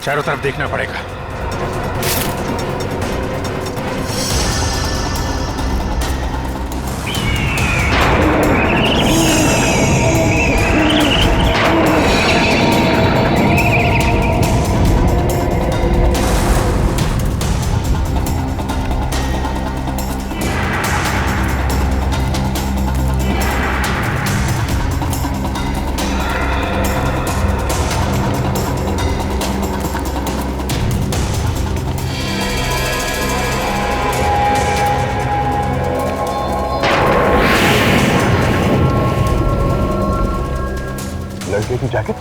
चारों तरफ देखना पड़ेगा। लड़के की जैकेट?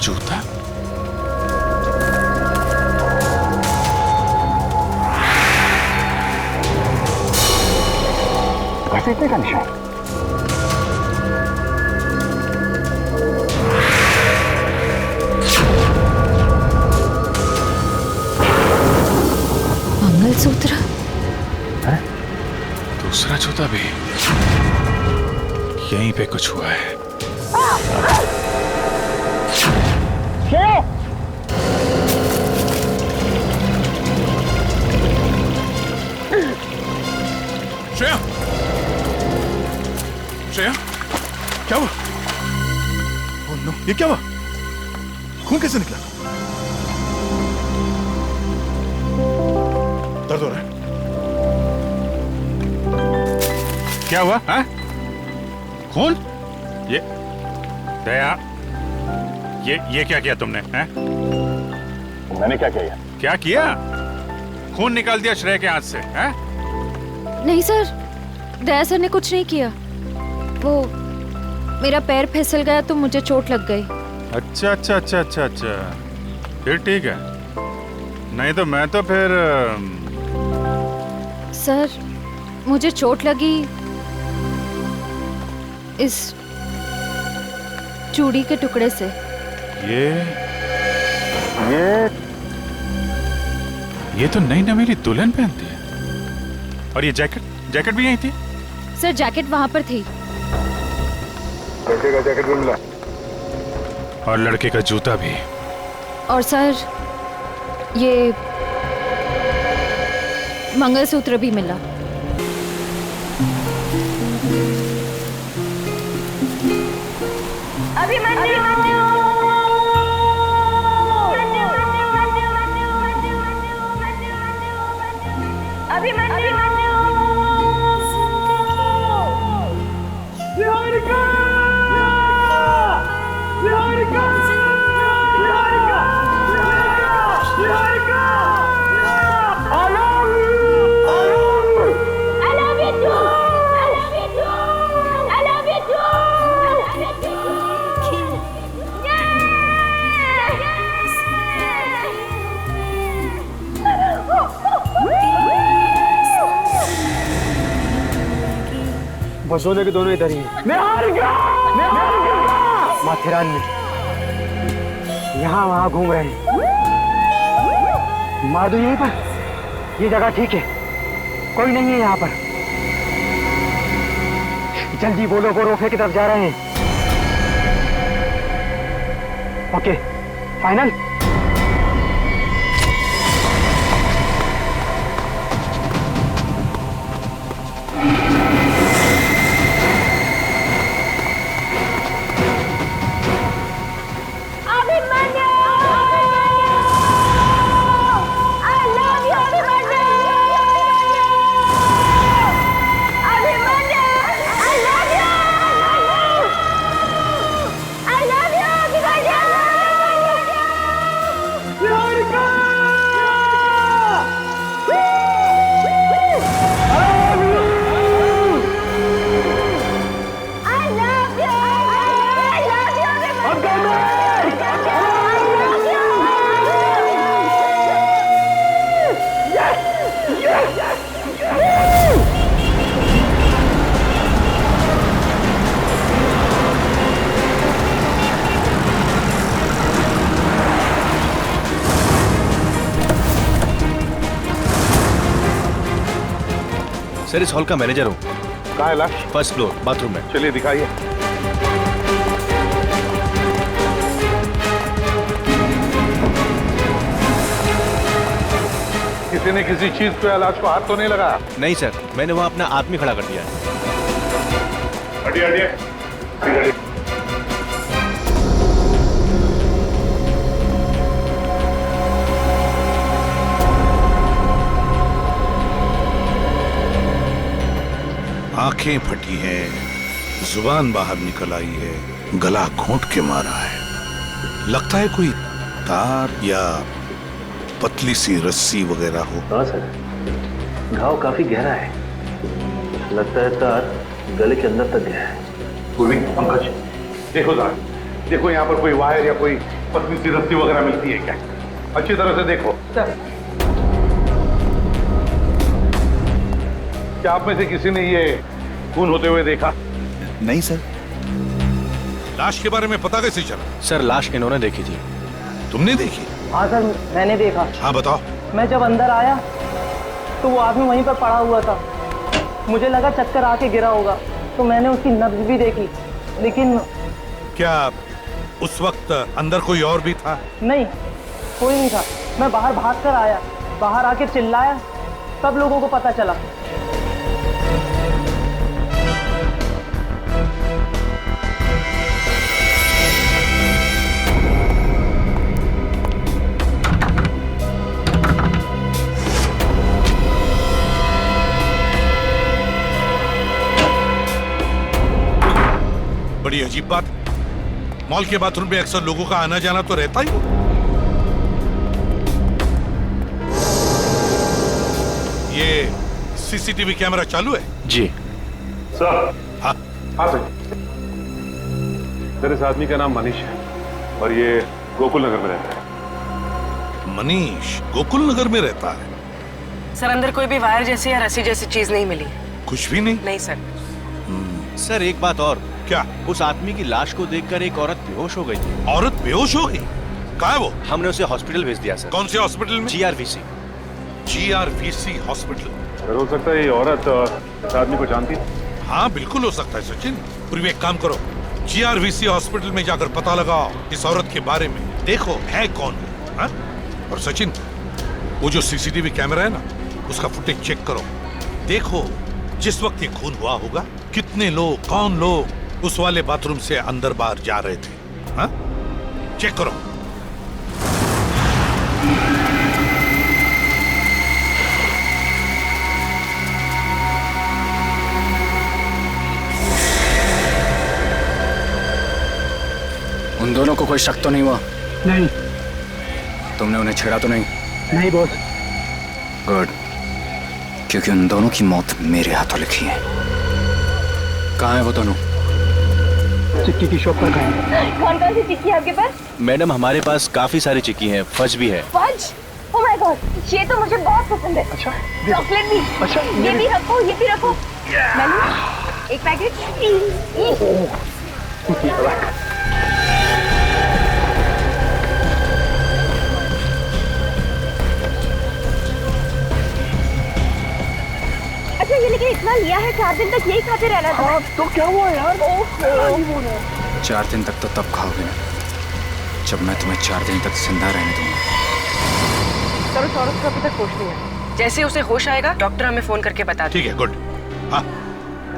जूता? घसीटने का निशान। मंगलसूत्र है? दूसरा जूता भी यहीं पे कुछ हुआ है। श्रेया, श्रेया, क्या हुआ? ओह नो, ये क्या हुआ? खून कैसे निकला? दर्द हो रहा है? क्या हुआ? हाँ? खून? ये दया, ये क्या किया तुमने? हैं? मैंने क्या किया? क्या किया? खून निकाल दिया श्रेया के हाथ से, हैं? नहीं सर, दया सर ने कुछ नहीं किया। वो मेरा पैर फिसल गया तो मुझे चोट लग गई। अच्छा अच्छा अच्छा अच्छा अच्छा, फिर ठीक है। नहीं तो मैं तो फिर सर, मुझे चोट लगी इस चूड़ी के टुकड़े से। ये तो नई नवेली दुल्हन पहनती है। और ये जैकेट भी यही थी? सर, जैकेट वहां पर थी। लड़के का जैकेट भी मिला और लड़के का जूता भी। और सर, ये मंगलसूत्र भी मिला। बसों के दोनों इधर ही हैं। माथेरान में यहाँ वहाँ घूम रहे हैं। मार दो यहीं पर, ये जगह ठीक है, कोई नहीं है यहाँ पर। जल्दी बोलो, वो रोफे की तरफ जा रहे हैं। Okay, final. सर इस हॉल का मैनेजर हूँ। कहाँ है लाश? फर्स्ट फ्लोर बाथरूम में। चलिए दिखाइए। किसी ने किसी चीज पे लाश को हाथ तो नहीं लगाया? नहीं सर, मैंने वहाँ अपना आदमी खड़ा कर दिया है। हटिए हटिए। आंखें फटी हैं, जुबान बाहर निकल आई है, गला घोंट के मारा है। लगता है कोई तार या पतली सी रस्सी वगैरह हो। हाँ सर, घाव काफी गहरा है। लगता है तार गले के अंदर तक गया है। पूर्वी, पंकज, देखो जरा, देखो यहाँ पर कोई वायर या कोई पतली सी रस्सी वगैरह मिलती है क्या? अच्छी तरह से देखो। क्या आप में से किसी ने ये खून होते हुए देखा? नहीं सर। लाश के बारे में पता कैसे चला? सर लाश इन्होंने देखी थी। तुमने देखी? हाँ सर, मैंने देखा। हाँ बताओ। मैं जब अंदर आया तो वो आदमी वहीं पर पड़ा हुआ था। मुझे लगा चक्कर आके गिरा होगा, तो मैंने उसकी नब्ज भी देखी, लेकिन क्या उस वक्त अंदर कोई और भी था? नहीं, कोई नहीं था। मैं बाहर भाग कर आया, बाहर आके चिल्लाया, तब लोगों को पता चला। बड़ी अजीब बात। मॉल के बाथरूम में अक्सर लोगों का आना जाना तो रहता ही हो। ये सीसीटीवी कैमरा चालू है? जी सर। हाँ हाँ सर। सर, इस आदमी का नाम मनीष है और ये गोकुल नगर में रहता है। मनीष गोकुल नगर में रहता है? सर अंदर कोई भी वायर जैसी या रस्सी जैसी चीज नहीं मिली। कुछ भी नहीं? नहीं सर। सर एक बात और। क्या? उस आदमी की लाश को देखकर एक औरत बेहोश हो गई थी। औरत बेहोश हो गई? कहाँ है वो? हमने उसे हॉस्पिटल भेज दिया सर। कौन से हॉस्पिटल में? GRVC। GRVC hospital. अगर हो सकता है ये औरत इस आदमी को जानती है। हाँ बिल्कुल हो सकता है सचिन। पूर्वी एक काम करो, GRVC हॉस्पिटल में जाकर पता लगाओ इस औरत के बारे में। देखो है कौन वो, हाँ? और सचिन, वो जो सीसीटीवी कैमरा है ना, उसका फुटेज चेक करो। देखो जिस वक्त ये खून हुआ होगा, कितने लोग, कौन लोग उस वाले बाथरूम से अंदर बाहर जा रहे थे, हाँ? चेक करो। उन दोनों को कोई शक तो नहीं हुआ? नहीं। तुमने उन्हें छेड़ा तो नहीं? नहीं बॉस। गुड, क्योंकि उन दोनों की मौत मेरे हाथों लिखी है। कहाँ है वो दोनों? चिक्की की शॉप पर गए। कौन कौन सी चिक्की है आपके पास? मैडम हमारे पास काफी सारी चिक्की हैं, फज भी है। फज? ओह माय गॉड, ये तो मुझे बहुत पसंद है। अच्छा, चॉकलेट भी। अच्छा, ये भी रखो, ये भी रखो। मैंने एक पैकेट। अच्छा ये लेकिन इतना लिया है, 4 दिन तक यही खाते रहना था। हाँ, तो क्या हुआ यार? 4 दिन तक तो तब खाओगे ना जब मैं तुम्हें 4 दिन तक जिंदा रहने दूंगा। सर उस औरत को अभी तक होश नहीं है। जैसे उसे होश आएगा डॉक्टर हमें फोन करके बता दें। ठीक है, गुड। हाँ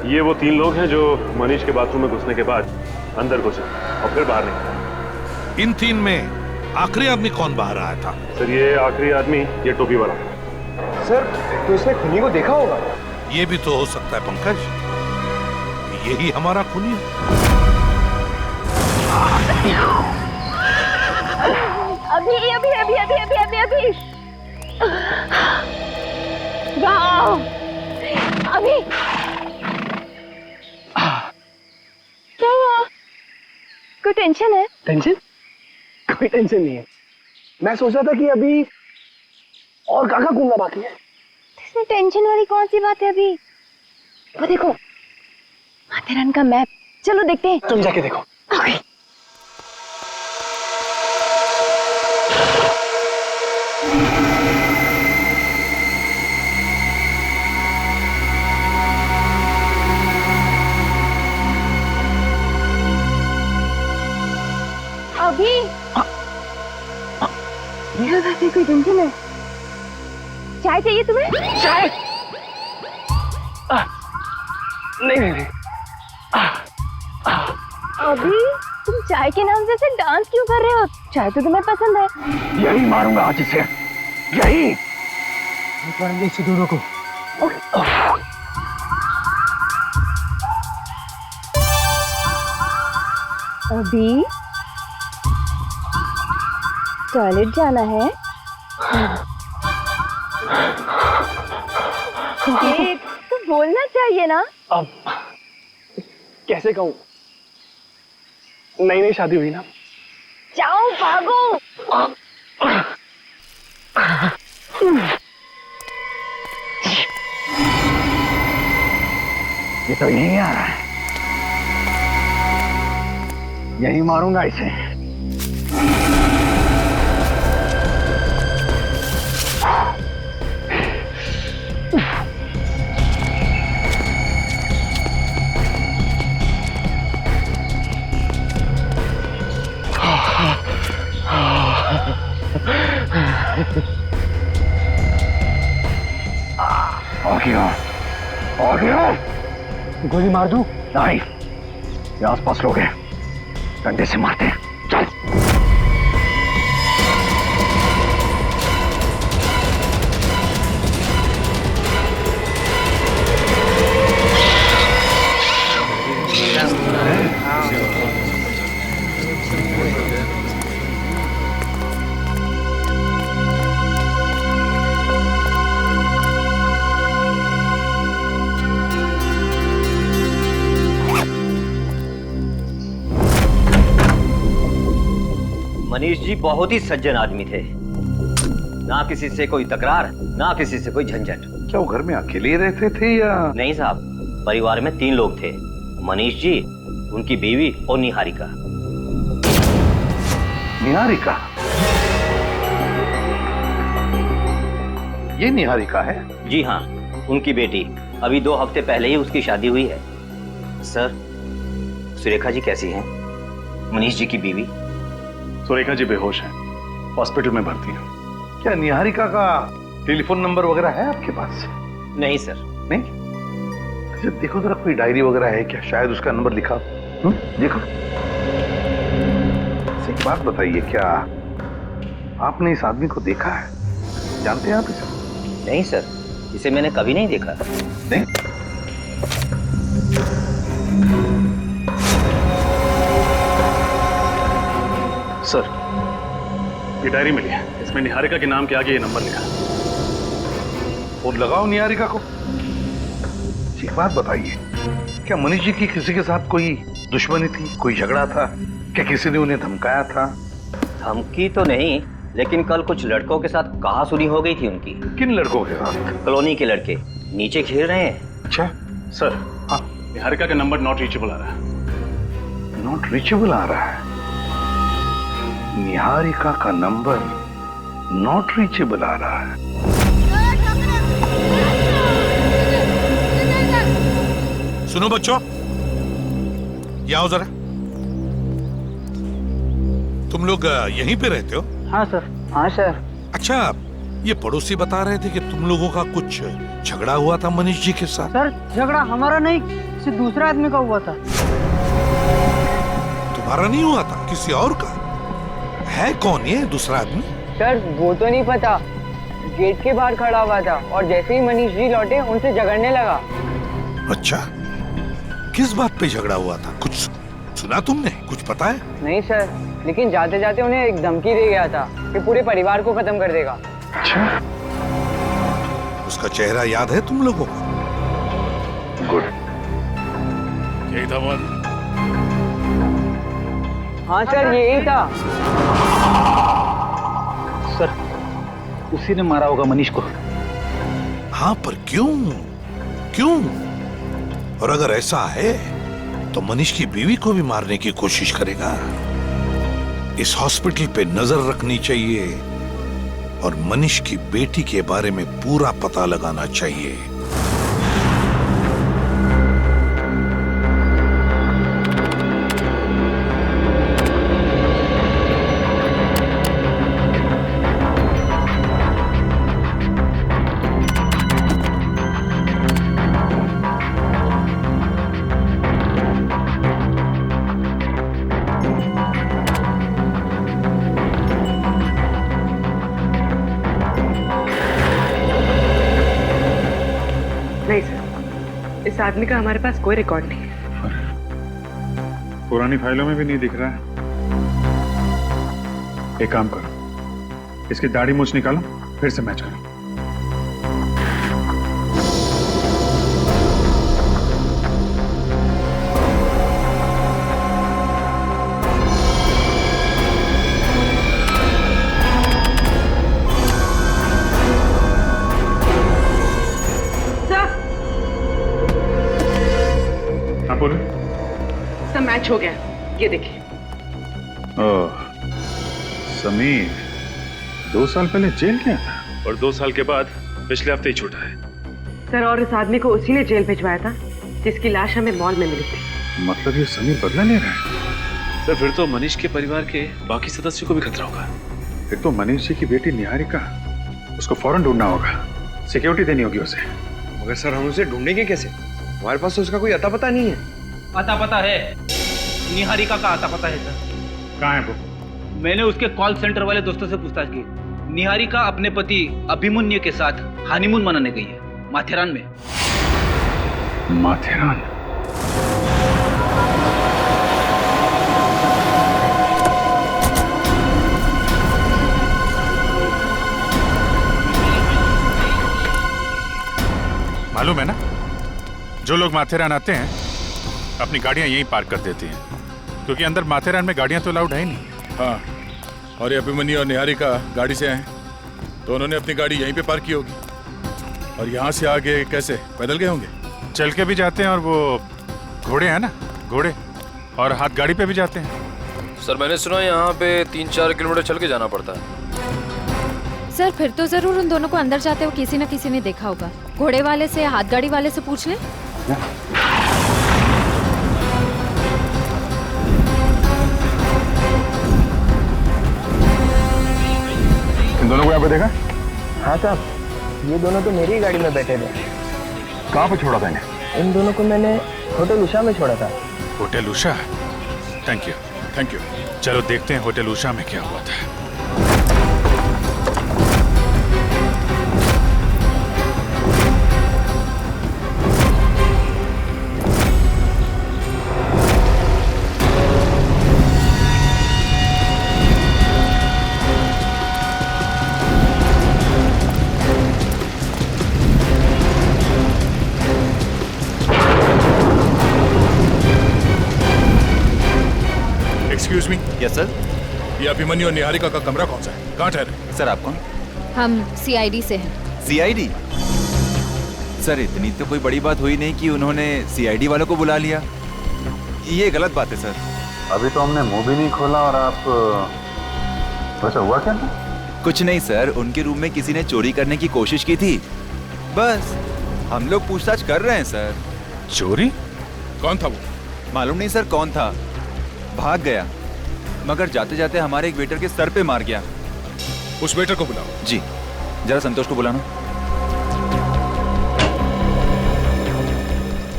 ये वो 3 लोग हैं जो मनीष के बाथरूम में घुसने के बाद अंदर घुसे और फिर बाहर निकले। इन 3 में आखिरी आदमी कौन बाहर आया था? सर ये आखिरी आदमी ये टोपी वाला। सर, तो इसने खुनी को देखा होगा। ये भी तो हो सकता है पंकज, यही हमारा खूनी है। अभी अभी अभी अभी अभी अभी अभी वाह, अभी क्या हुआ? कोई टेंशन है? टेंशन? कोई टेंशन नहीं है। मैं सोच रहा था कि अभी और काका कूंगा बाकी है। इसमें टेंशन वाली कौन सी बात है? अभी वो देखो, माथेरान का मैप। चलो देखते हैं। तुम जाके देखो। ओके। कोई टेंशन है? चाय चाहिए तुम्हें? चाय? नहीं नहीं नहीं। अभी तुम चाय के नाम से ऐसे डांस क्यों कर रहे हो? चाय तो तुम्हें पसंद है। यही मारूंगा आज इसे, यही। इसे दोनों को। अभी टॉयलेट जाना है? ये तो बोलना चाहिए ना। अब कैसे कहूँ? नई नई शादी हुई ना। जाओ भागो। ये तो यहीं आ रहा है, यहीं मारूंगा इसे। आ गया। गोली मार दूं? नहीं, ये आसपास लोग हैं, डंडे से मारते हैं। चल। मनीष जी बहुत ही सज्जन आदमी थे, ना किसी से कोई तकरार, ना किसी से कोई झंझट। क्या वो घर में अकेले ही रहते थे या? नहीं साहब, परिवार में 3 लोग थे, मनीष जी, उनकी बीवी और निहारिका। निहारिका? ये निहारिका है? जी हाँ, उनकी बेटी। अभी 2 हफ्ते पहले ही उसकी शादी हुई है। सर, सुरेखा जी कैसी हैं? मनीष जी की बीवी। सुरेखा जी बेहोश हैं, हॉस्पिटल में भर्ती हैं। क्या निहारिका का टेलीफोन नंबर वगैरह है आपके पास? नहीं सर। नहीं? अच्छा देखो जरा, कोई डायरी वगैरह है क्या? शायद उसका नंबर लिखा। देखो। एक बात बताइए, क्या आपने इस आदमी को देखा है? जानते हैं आप इसे? नहीं सर, इसे मैंने कभी नहीं देखा। नहीं? सर, ये डायरी मिली है, इसमें निहारिका के नाम के आगे ये नंबर लिखा है। फोन लगाओ निहारिका को। एक बात बताइए, क्या मनीष जी की किसी के साथ कोई दुश्मनी थी, कोई झगड़ा था? क्या किसी ने उन्हें धमकाया था? धमकी तो नहीं, लेकिन कल कुछ लड़कों के साथ कहा सुनी हो गई थी उनकी। किन लड़कों के साथ? कॉलोनी के लड़के नीचे खेल रहे हैं। अच्छा सर, हाँ, निहारिका का नंबर नॉट रीचेबल आ रहा है। नॉट रीचेबल आ रहा है? निहारिका का नंबर नॉट रीचेबल आ रहा है। सुनो बच्चों, ये आओ जरा। तुम लोग यहीं पे रहते हो? हाँ सर। हाँ सर। अच्छा, ये पड़ोसी बता रहे थे कि तुम लोगों का कुछ झगड़ा हुआ था मनीष जी के साथ। सर, झगड़ा हमारा नहीं, किसी दूसरे आदमी का हुआ था। तुम्हारा नहीं हुआ था, किसी और का? है कौन ये दूसरा आदमी? सर, वो तो नहीं पता। गेट के बाहर खड़ा हुआ था और जैसे ही मनीष जी लौटे उनसे झगड़ने लगा। अच्छा, किस बात पे झगड़ा हुआ था? कुछ सुना तुमने? कुछ पता है? नहीं सर, लेकिन जाते जाते उन्हें एक धमकी दे गया था कि पूरे परिवार को खत्म कर देगा। अच्छा, उसका चेहरा याद है तुम लोगों को? गुड। यही था वो। हाँ सर, यही था। सर, उसी ने मारा होगा मनीष को। हाँ, पर क्यों? क्यों? और अगर ऐसा है तो मनीष की बीवी को भी मारने की कोशिश करेगा। इस हॉस्पिटल पे नजर रखनी चाहिए और मनीष की बेटी के बारे में पूरा पता लगाना चाहिए। नहीं सर, इस आदमी का हमारे पास कोई रिकॉर्ड नहीं है। पुरानी फाइलों में भी नहीं दिख रहा है। एक काम करो, इसकी दाढ़ी मूछ निकालो, फिर से मैच करो। हाँ बोलो। सब मैच हो गया, ये देखिए। ओह, समीर 2 साल पहले जेल गया था और 2 साल के बाद पिछले हफ्ते ही छूटा है। सर, और इस आदमी को उसी ने जेल भिजवाया था जिसकी लाश हमें मॉल में मिली थी। मतलब ये समीर बदला ले रहा है? सर फिर तो मनीष के परिवार के बाकी सदस्यों को भी खतरा होगा। फिर तो मनीष जी की बेटी निहारिका, उसको फौरन ढूंढना होगा, सिक्योरिटी देनी होगी उसे। मगर सर हम उसे ढूंढेंगे कैसे? हमारे पास तो उसका कोई अता पता नहीं है। अता पता है, निहारिका का अता पता है सर। कहाँ है वो? मैंने उसके कॉल सेंटर वाले दोस्तों से पूछताछ की। निहारिका अपने पति अभिमन्यु के साथ हनीमून मनाने गई है माथेरान में। माथेरान? मालूम है ना, जो लोग माथेरान आते हैं अपनी गाड़ियां यहीं पार्क कर देते हैं, क्योंकि अंदर माथेरान में गाड़ियां तो अलाउड है ही नहीं। हाँ, और ये अभिमन्यु और निहारिका गाड़ी से आए तो उन्होंने अपनी गाड़ी यहीं पे पार्क की होगी। और यहाँ से आगे कैसे, पैदल गए होंगे? चल के भी जाते हैं, और वो घोड़े हैं ना, घोड़े, और हाथ गाड़ी पे भी जाते हैं। सर मैंने सुना यहाँ पे 3-4 किलोमीटर चल के जाना पड़ता है। सर फिर तो जरूर उन दोनों को अंदर जाते हुए किसी न किसी ने देखा होगा। घोड़े वाले से या हाथ गाड़ी वाले से पूछ ले। इन दोनों को यहाँ पे देखा? हाँ साहब, ये दोनों तो मेरी ही गाड़ी में बैठे थे। कहाँ पे छोड़ा था इन्हें? इन दोनों को मैंने होटल उषा में छोड़ा था। Hotel Usha? Thank you, thank you. चलो देखते हैं होटल उषा में क्या हुआ था। Excuse me. Yes sir. ये अभिमन्यु और निहारिका का कमरा कौन सा है? कहाँ ठहरे? सर आप कौन? हम सीआईडी से हैं। सीआईडी? सर इतनी तो कोई बड़ी बात हुई नहीं कि उन्होंने सीआईडी वालों को बुला लिया। ये गलत बात है सर। अभी तो हमने मुंह भी नहीं खोला और आप वैसे हुआ क्या था? कुछ नहीं सर, उनके रूम में किसी ने चोरी करने की कोशिश की थी, बस हम लोग पूछताछ कर रहे हैं सर। चोरी? कौन था वो? मालूम नहीं सर कौन था, भाग गया, मगर जाते जाते हमारे एक वेटर के सर पे मार गया। उस वेटर को बुलाओ। जी, जरा संतोष को बुलाना।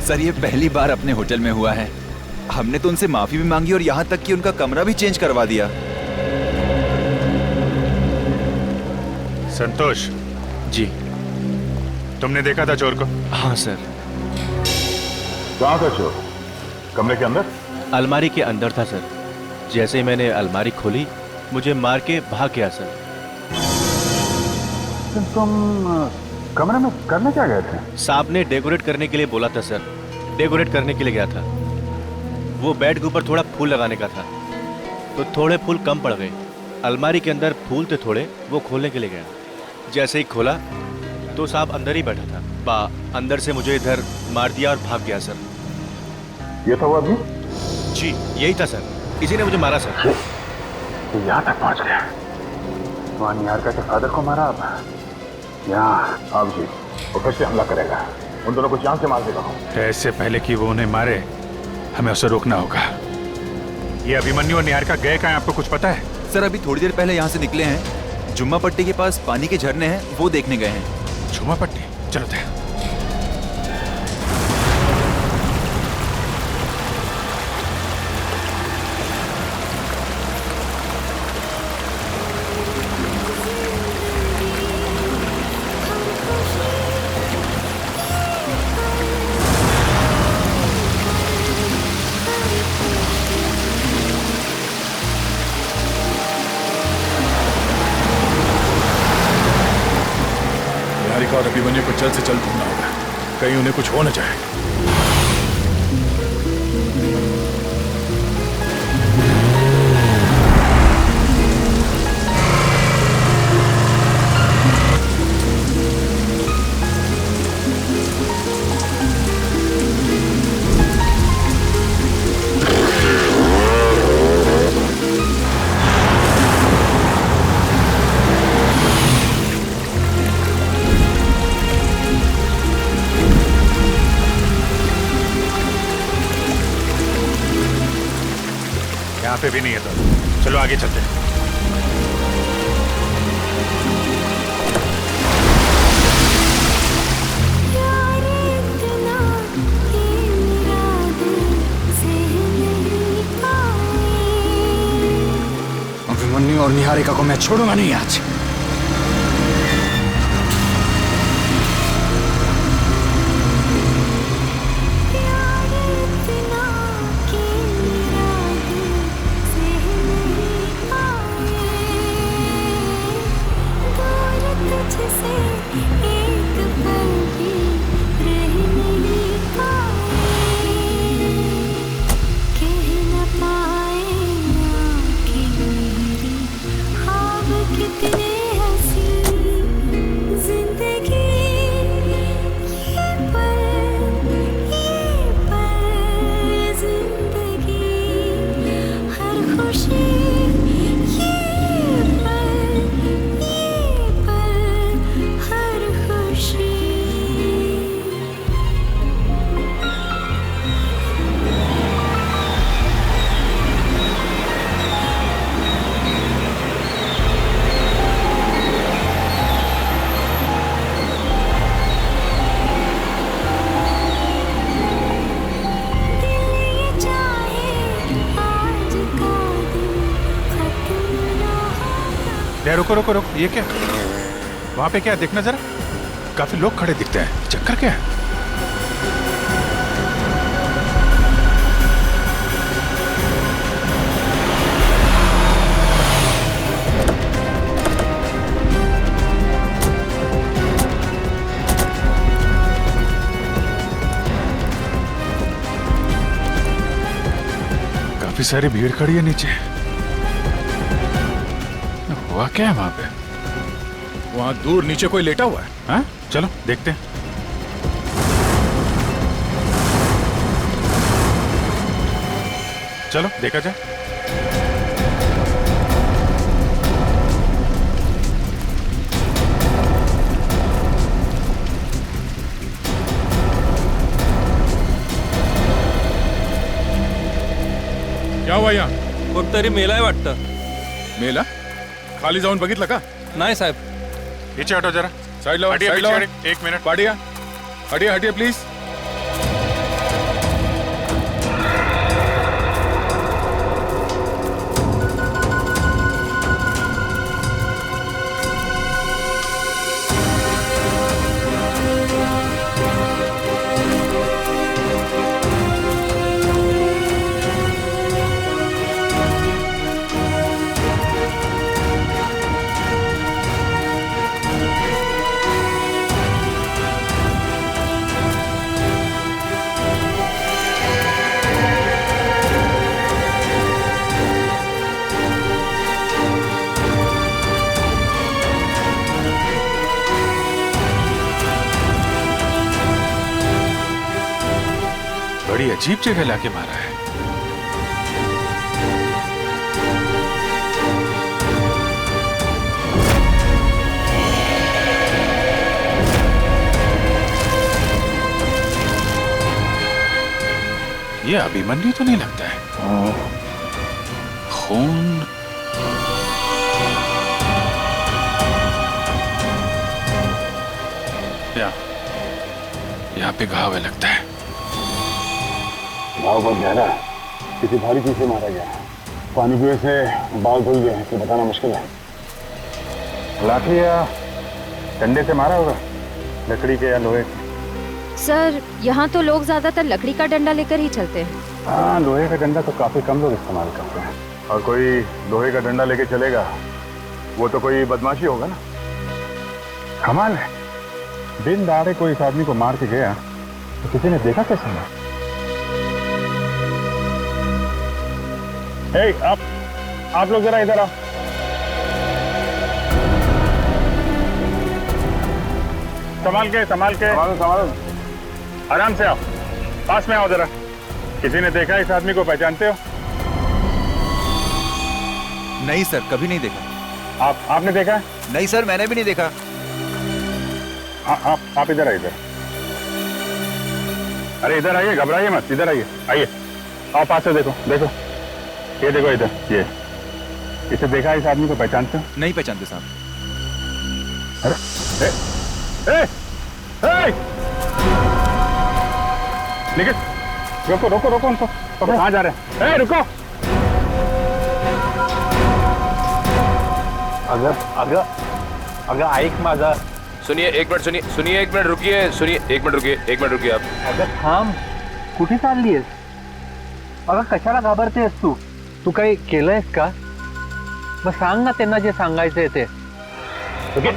सर ये पहली बार अपने होटल में हुआ है, हमने तो उनसे माफी भी मांगी और यहाँ तक कि उनका कमरा भी चेंज करवा दिया। संतोष जी, तुमने देखा था चोर को? हाँ सर। कहाँ था चोर? कमरे के अंदर? अलमारी के अंदर था सर। जैसे ही मैंने अलमारी खोली मुझे मार के भाग गया सर। तुम कमरे में करने क्या गए थे? साहब ने डेकोरेट करने के लिए बोला था सर, डेकोरेट करने के लिए गया था। वो बेड के ऊपर थोड़ा फूल लगाने का था, तो थोड़े फूल कम पड़ गए। अलमारी के अंदर फूल थे थोड़े, वो खोलने के लिए गया। जैसे ही खोला तो साहब अंदर ही बैठा था। अंदर से मुझे इधर मार दिया और भाग गया सर। ये था वो आदमी? जी यही था सर, इसी ने मुझे मारा सर। तो यहाँ तक पहुँच गया। वहाँ निहारिका के फादर को मारा, अब यहाँ आप जी वो फिर से हमला करेगा, उन दोनों को जान से मार देगा। ऐसे पहले कि वो उन्हें मारे हमें उसे रोकना होगा। ये अभिमन्यु और निहारिका गए कहाँ, आपको कुछ पता है? सर अभी थोड़ी देर पहले यहाँ से निकले हैं, जुम्मा पट्टी के पास पानी के झरने हैं, वो देखने गए हैं। जुम्मा पट्टी? चलो थे। जल्द से जल्द ढूंढना होगा, कहीं उन्हें कुछ हो न जाए। यहाँ पे भी नहीं है तो चलो आगे चलते हैं। अभिमन्यु और निहारिका को मैं छोड़ूंगा नहीं आज। रुको रुको रुको, ये क्या? वहां पे क्या है? देखना जरा, काफी लोग खड़े दिखते हैं। चक्कर क्या है? काफी सारी भीड़ खड़ी है नीचे। हुआ क्या है वहां पे? वहां दूर नीचे कोई लेटा हुआ है। हाँ? चलो देखते हैं। चलो देखा जाए। क्या हुआ यहाँ? कोणतरी मेलाय वाटतं। मेला? खाली जाऊन बघितलं का? नाही साहेब। नीचे हटो जरा। साइड लो, साइड लो। एक मिनट। पाडिया, हटिए हटिए प्लीज। बड़ी अजीब जगह लाके मारा है। ये अभिमन्यु तो नहीं लगता है। खून। यहाँ पे घाव है लगता है। घाव बहुत गहरा है, किसी भारी चीज से मारा गया है। पानी की वजह से बाल धुल गए हैं, तो बताना मुश्किल है। लाठी या डंडे से मारा होगा, लकड़ी के या लोहे के। सर, यहाँ तो लोग ज्यादातर लकड़ी का डंडा लेकर ही चलते हैं। हाँ, लोहे का डंडा तो काफी कम लोग इस्तेमाल करते हैं, और कोई लोहे का डंडा लेके चलेगा वो तो कोई बदमाशी होगा ना। कमाल है, दिन दहाड़े कोई इस आदमी को मार के गया तो किसी ने देखा कैसे ना? आप लोग जरा इधर आओ। संभाल के आराम से आओ, पास में आओ जरा। किसी ने देखा इस आदमी को? पहचानते हो? नहीं सर, कभी नहीं देखा। आपने देखा? नहीं सर, मैंने भी नहीं देखा। आप इधर आइए। अरे इधर आइए, घबराइए मत, इधर आइए। आओ पास से देखो। ये देखो इधर, ये इसे देखा इस आदमी को? पहचानते हो? नहीं पहचानते साहब। अरे निकल, रोको उनको। कहाँ जा रहे हैं? रुको। अगर ऐक माझा। सुनिए एक मिनट रुकिए आप। अगं थांब, कुठे चाललीयस? अगं कशाला घाबरतेस तू काही केलंयस का? मग सांग ना त्यांना जे सांगायचंय ते। अगं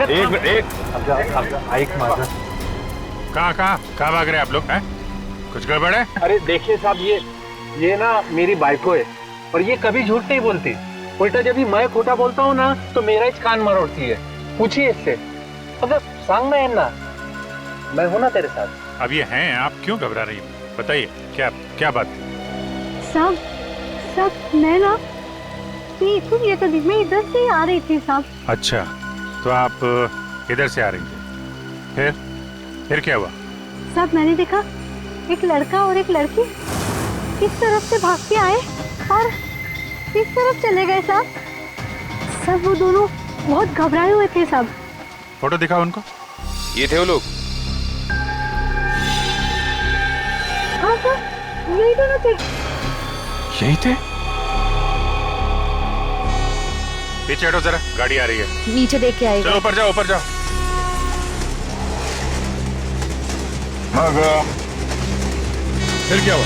ऐक माझं। कहाँ भाग रहे हैं आप लोग? हैं कुछ गड़बड़ है? अरे देखिए साहब, ये ना मेरी बाइको है और ये कभी झूठ नहीं बोलती। उल्टा जब भी मैं खोटा बोलता हूँ ना तो मेरा ही कान मरोड़ती है। पूछिए इससे। अगर सांग ना ना, मैं हूं ना तेरे साथ। अब ये हैं, आप क्यों घबरा रही हैं? बताइए क्या बात थी? साहब मैं ना ये तो मैं इधर से आ रही थी साहब। अच्छा, तो आप इधर से आ रही थी, फिर क्या हुआ? साहब मैंने देखा एक लड़का और एक लड़की इस तरफ से भाग के आए और इस तरफ चले गए साहब। वो दोनों बहुत घबराए हुए थे साहब। फोटो दिखाओ उनको। ये थे वो लोग? हाँ सर, यही दोनों थे। यही थे? पीछे हटो जरा, गाड़ी आ रही है। नीचे देख के आएगा। चलो ऊपर जाओ। फिर क्या हुआ?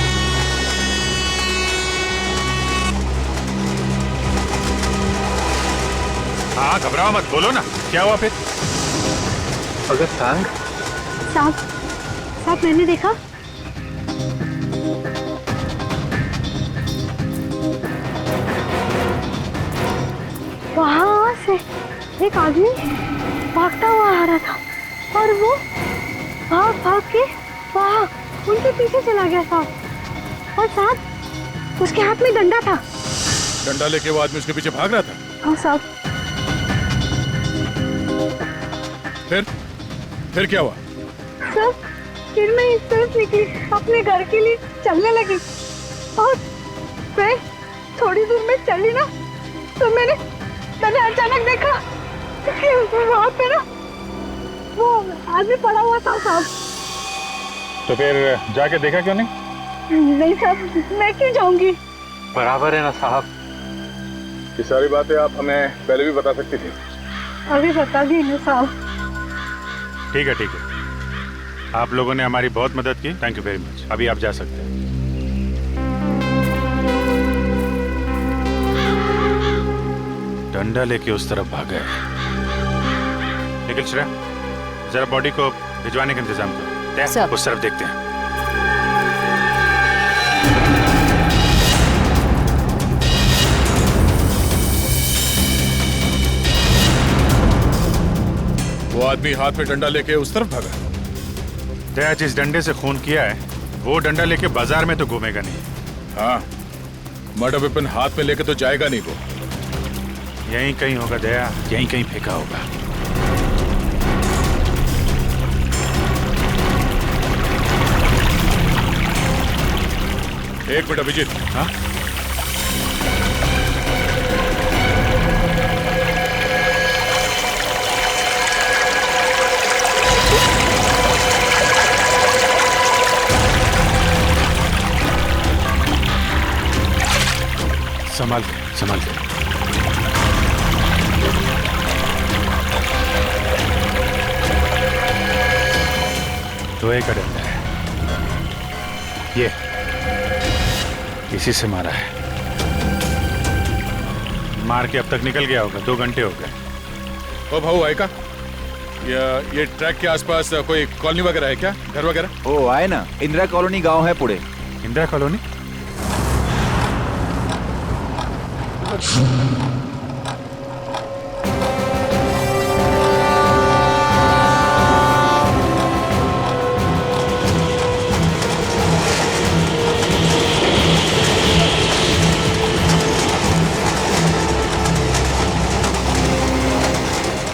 हाँ घबराओ मत, बोलो ना क्या हुआ फिर? अगर सांग। साहब मैंने देखा वहाँ से एक आदमी भागता हुआ आ रहा था और वो भाग के वहाँ उनके पीछे चला गया साहब। और साहब उसके हाथ में डंडा था। डंडा लेके वो आदमी उसके पीछे भाग रहा था? हाँ साहब। फिर क्या हुआ? साहब फिर मैं इस तरफ निकली, अपने घर के लिए चलने लगी और मैं थोड़ी दूर में चली ना तो मैंने अचानक देखा वहाँ पे ना वो आदमी पड़ा हुआ था साहब। तो फिर जाके देखा क्यों नहीं? नहीं साहब, मैं क्यों जाऊंगी? बराबर है ना साहब। ये सारी बातें आप हमें पहले भी बता सकती थी। अभी बता दी ना साहब। ठीक है आप लोगों ने हमारी बहुत मदद की, थैंक यू वेरी मच। अभी आप जा सकते हैं। डंडा लेके उस तरफ भाग गए। निखिल श्रेया, जरा बॉडी को भिजवाने का इंतजाम करो। उस तरफ देखते हैं। वो आदमी हाथ में डंडा लेके उस तरफ भागा? दया जिस डंडे से खून किया है वो डंडा लेके बाजार में तो घूमेगा नहीं। हाँ, मर्डर वेपन हाथ में लेके तो जाएगा नहीं वो। यहीं कहीं होगा दया, यहीं कहीं फेंका होगा। एक मिनट अभिजीत। हाँ? संभाल के। लोहे का डंडा है ये, इसी से मारा है। मार के अब तक निकल गया होगा, 2 घंटे हो गए। ओ भाऊ आएगा? ये ट्रैक के आसपास कोई कॉलोनी वगैरह है क्या, घर वगैरह? ओ आए ना, इंदिरा कॉलोनी गांव है पुणे। इंदिरा कॉलोनी?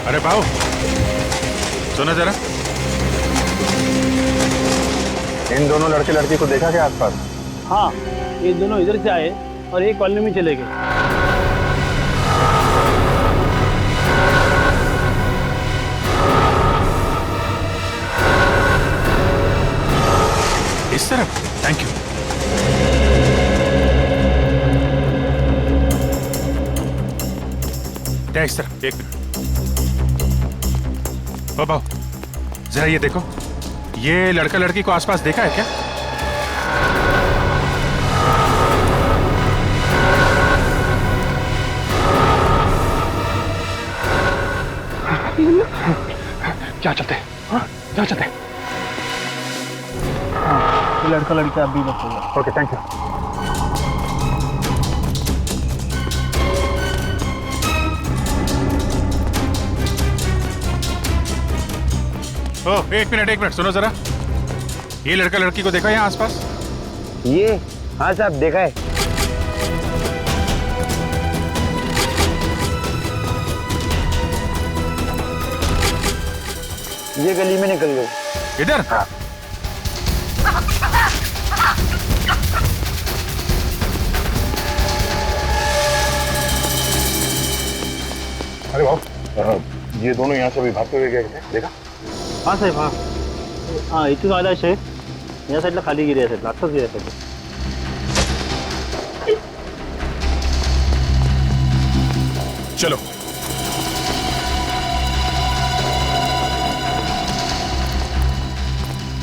अरे भाऊ सुनो जरा, इन दोनों लड़के लड़की को देखा क्या आसपास? हाँ, ये दोनों इधर से आए और एक कॉलोनी में चले गए। इस तरफ? Thank you. क्या इस तरफ? एक मिनट। ओ भाऊ जरा ये देखो, ये लड़का लड़की को आसपास देखा है क्या? क्या चलते हैं? हाँ, क्या चलते हैं? हाँ, ये लड़का लड़का अभी बस। Okay thank you. ओ एक मिनट सुनो जरा, ये लड़का लड़की को देखा यहाँ आसपास? ये हाँ साहब देखा है। ये गली में निकल गए। इधर? हाँ। अरे भाऊ, ये दोनों यहाँ से अभी भागते हुए गए थे, देखा? हाँ साहेब, हाँ हाँ, इथून आला शे या साईडला खाली गिरी असेल, आत्ताच गिरी असेल. चलो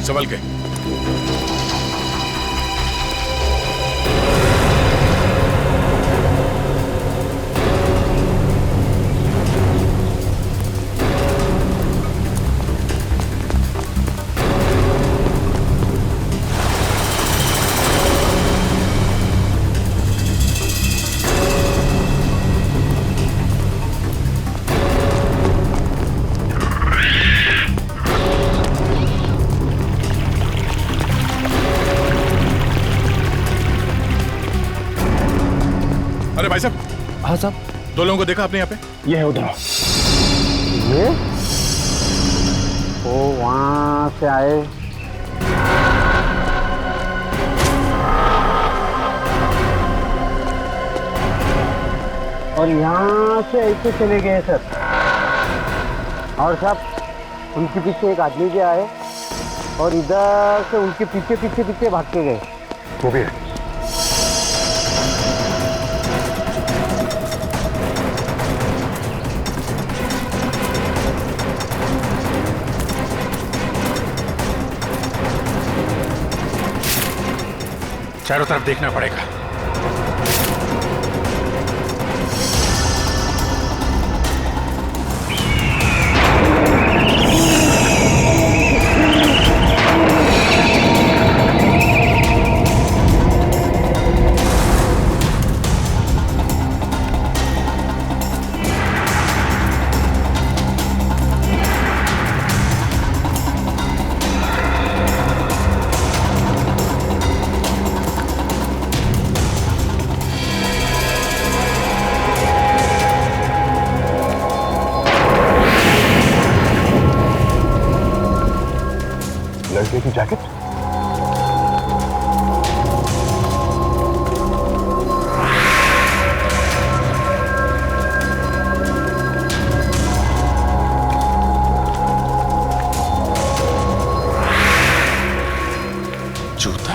संभल के. अरे भाई साहब. हाँ साहब. दो लोगों को देखा आपने यहाँ पे? ये है उधर. ये वो वहां से आए. और यहाँ से ऐसे चले गए सर. और साहब उनके पीछे एक आदमी भी आए और इधर से उनके पीछे पीछे पीछे भाग के गए. वो भी है. चारों तरफ देखना पड़ेगा. लड़के की जैकेट. जूता.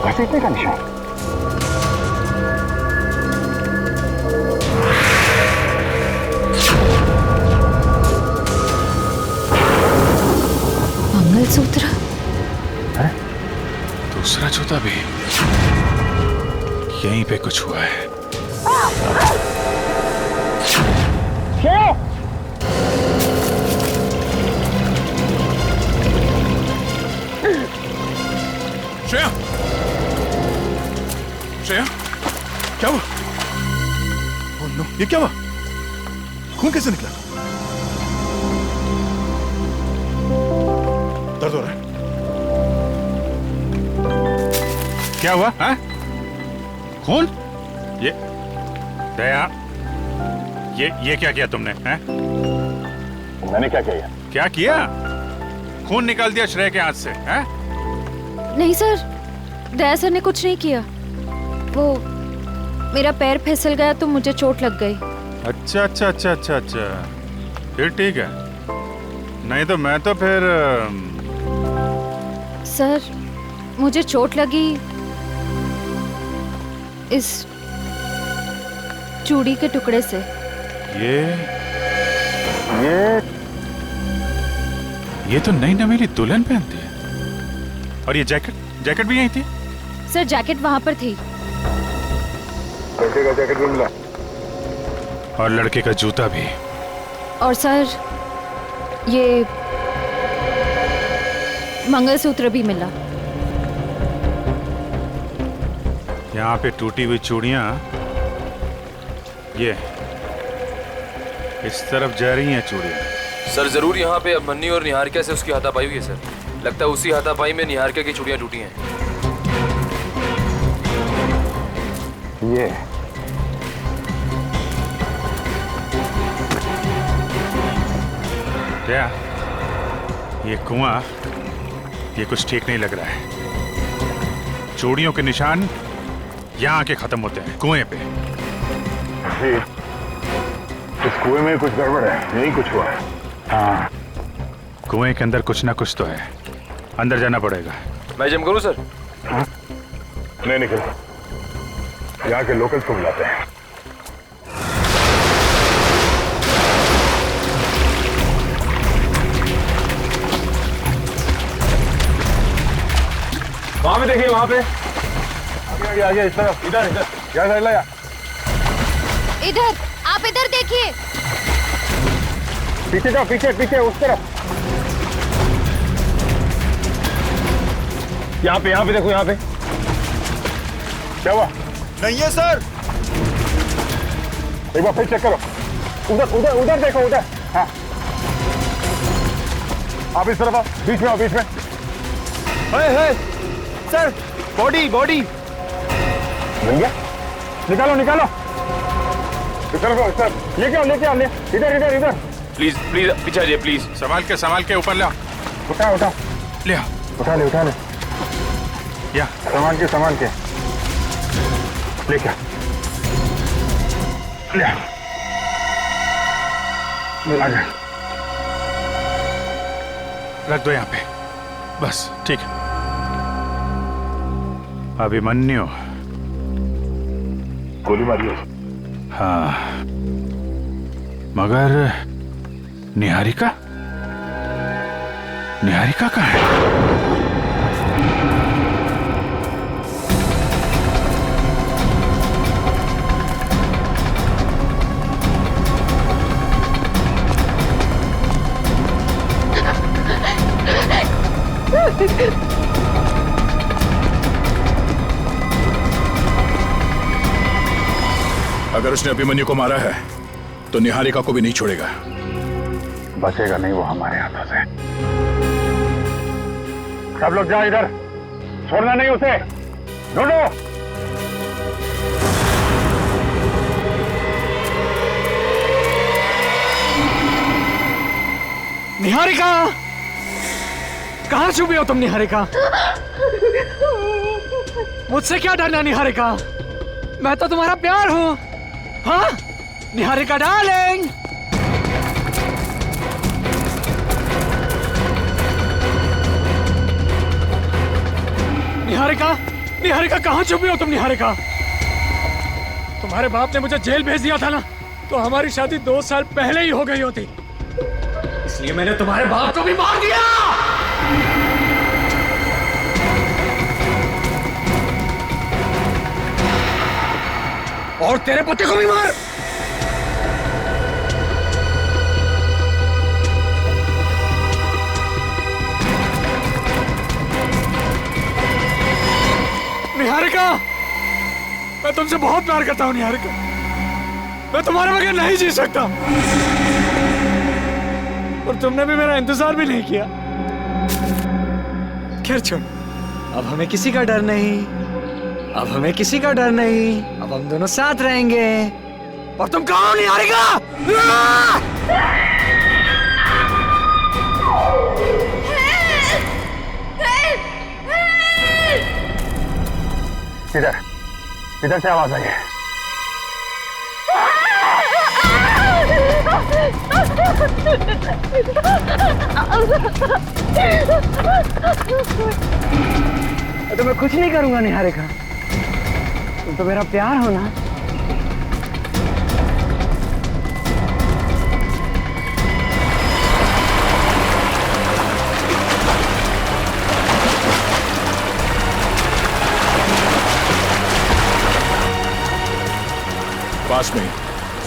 घसीटने का निशान. मंगलसूत्र. दूसरा जूता भी. यहीं पे कुछ हुआ है। श्रेया, श्रेया, क्या हुआ? ओह नो, ये क्या हुआ? खून कैसे निकला? दर्द हो रहा है? क्या हुआ? हाँ? खून? ये दया, ये क्या किया तुमने? हैं? मैंने क्या किया? क्या किया? खून निकाल दिया श्रेय के हाथ से? हैं? नहीं सर, दया सर ने कुछ नहीं किया। वो मेरा पैर फिसल गया तो मुझे चोट लग गई। अच्छा अच्छा अच्छा अच्छा अच्छा, फिर ठीक है। नहीं तो मैं तो फिर सर, मुझे चोट लगी इस चूड़ी के टुकड़े से। ये तो नई नवेली दुल्हन पहनती है। और ये जैकेट भी यही थी? सर, जैकेट वहां पर थी। लड़के का जैकेट भी मिला और लड़के का जूता भी। और सर, ये मंगलसूत्र भी मिला। यहाँ पे टूटी हुई चूड़ियां ये इस तरफ जा रही हैं चूड़ियां। सर जरूर यहाँ पे मन्नी और निहारिका से उसकी हाथापाई हुई है सर। लगता है उसी हाथापाई में निहारिका की चूड़ियां टूटी हैं। ये क्या? ये कुआं, ये कुछ ठीक नहीं लग रहा है। चूड़ियों के निशान यहाँ आके खत्म होते हैं, कुएं पे। इस कुएं में कुछ गड़बड़ है, यही कुछ हुआ है। हाँ, कुएं के अंदर कुछ ना कुछ तो है। अंदर जाना पड़ेगा। मैं जम करूं सर? हाँ? नहीं निकल, यहाँ के लोकल्स को बुलाते हैं। वहां पे देखिए, वहां पे आगे आगे इस तरफ, इधर इधर, यहाँ साइड लाया। इधर, आप इधर देखिए। पीछे जाओ, पीछे पीछे उस तरफ। यहाँ पे देखो, यहाँ पे क्या हुआ? नहीं है सर। एक बार फिर चेक करो। उधर उधर उधर देखो, उधर। हाँ, आप इस तरफ आओ, बीच में आओ, बीच में। है सर, बॉडी मिल गया? निकालो निकालो, इस तरफ लेके आओ, इधर इधर इधर। प्लीज प्लीज पीछे आ जाइए प्लीज। संभाल के ऊपर ले आओ। उठा ले आओ। उठा ले या सामान के लेके आ। ले आ जा। रख दो यहाँ पे, बस ठीक है। अभिमन्यु गोली मारी है। हाँ, मगर निहारिका कहाँ है? अगर उसने अभिमन्यु को मारा है तो निहारिका को भी नहीं छोड़ेगा। बचेगा नहीं वो हमारे हाथों से। सब लोग जाओ इधर, छोड़ना नहीं उसे, ढूंढो। निहारिका, कहाँ छुपी हो तुम निहारिका? मुझसे क्या डरना निहारिका? मैं तो तुम्हारा प्यार हूँ। हाँ निहारिका डार्लिंग। निहारिका कहाँ छुपी हो तुम निहारिका? तुम्हारे बाप ने मुझे जेल भेज दिया था ना, तो हमारी शादी 2 साल पहले ही हो गई होती, इसलिए मैंने तुम्हारे बाप को भी मार दिया। और तेरे पति को भी मार। निहारिका, मैं तुमसे बहुत प्यार करता हूँ निहारिका। मैं तुम्हारे बगैर नहीं जी सकता। और तुमने भी मेरा इंतजार भी नहीं किया। खैर छोड़, अब हमें किसी का डर नहीं। अब हमें किसी का डर नहीं। अब हम दोनों साथ रहेंगे। और तुम कहाँ हो निहारिका? इधर, इधर से आवाज आई है। तो मैं कुछ नहीं करूंगा निहारिका। तुम तो मेरा प्यार हो ना। पास में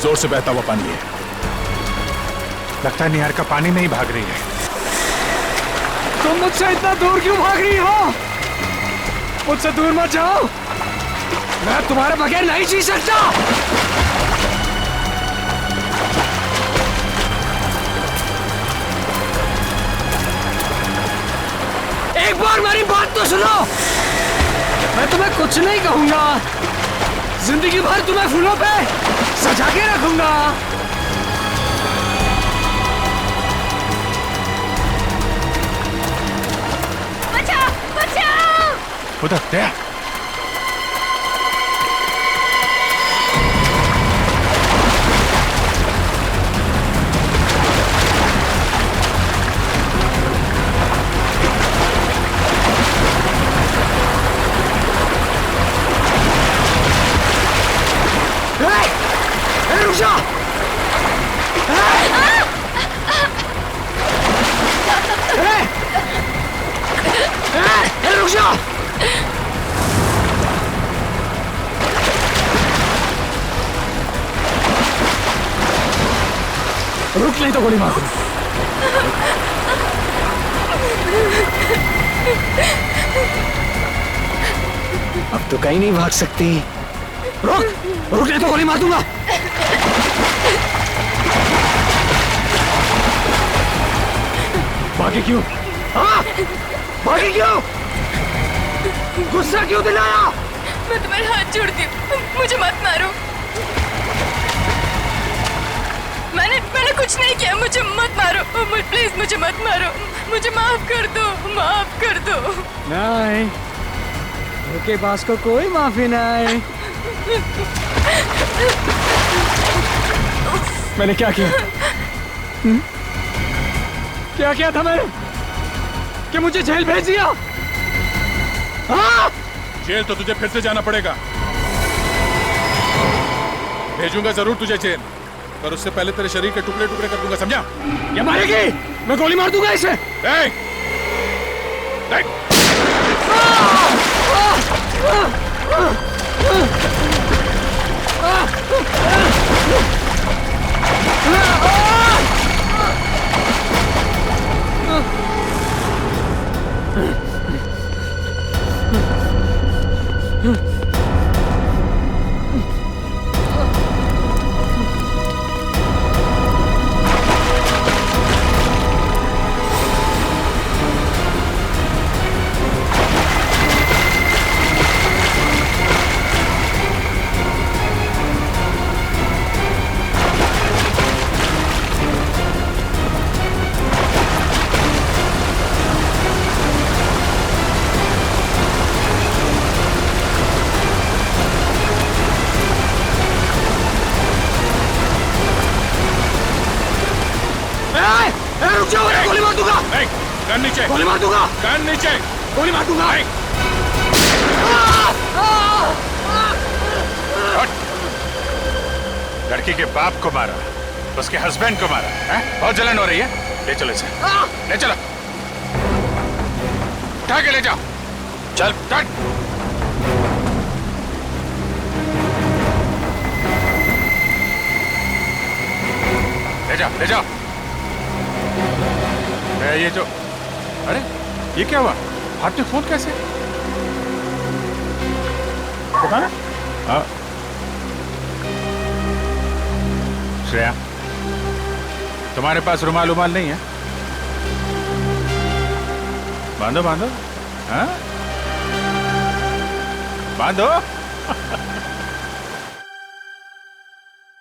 जोर से बहता हुआ पानी है। लगता है निहारिका पानी में ही भाग रही है। तुम मुझसे इतना दूर क्यों भाग रही हो? मुझसे दूर मत जाओ। मैं तुम्हारे बगैर नहीं जी सकता। एक बार मेरी बात तो सुनो। मैं तुम्हें कुछ नहीं कहूंगा। जिंदगी भर तुम्हें फूलों पे सजा के रखूंगा। बचाओ, बचाओ। उधर दया। रुक जा। रुक जा। रुक नहीं तो गोली मार दूं। अब तो कहीं नहीं भाग सकती। रुक, रुक नहीं तो गोली मार दूंगा। भागे क्यों? हाँ? भागे क्यों? गुस्सा क्यों दिलाया? मैं तुम्हारे हाथ जोड़ती हूँ, मुझे मत मारो। मैंने कुछ नहीं किया, मुझे मत मारो। प्लीज मुझे मत मारो। मुझे माफ कर दो, माफ कर दो। नहीं, उनके पास को कोई माफी नहीं। मैंने क्या किया? क्या किया था मैंने कि मुझे जेल भेज दिया? हाँ? जेल तो तुझे फिर से जाना पड़ेगा। भेजूंगा जरूर तुझे जेल, पर उससे पहले तेरे शरीर के टुकड़े टुकड़े कर दूंगा, समझा? ये मारेगी, मैं गोली मार दूंगा इसे। रुक जाओ, गोली मार दूंगा। गन नीचे, गोली मार दूंगा। गन नीचे, गोली मार दूंगा। लड़की के बाप को मारा, उसके हस्बैंड को मारा, है? बहुत जलन हो रही है। ले चलो इसे, ले चलो, उठा के ले जाओ। चल, चल। ले जाओ ले जाओ। ये जो, अरे ये क्या हुआ? हाथ में फोन कैसे? हाँ श्रेया, तुम्हारे पास रुमाल उमाल नहीं है? बांधो बांधो, हाँ बांधो।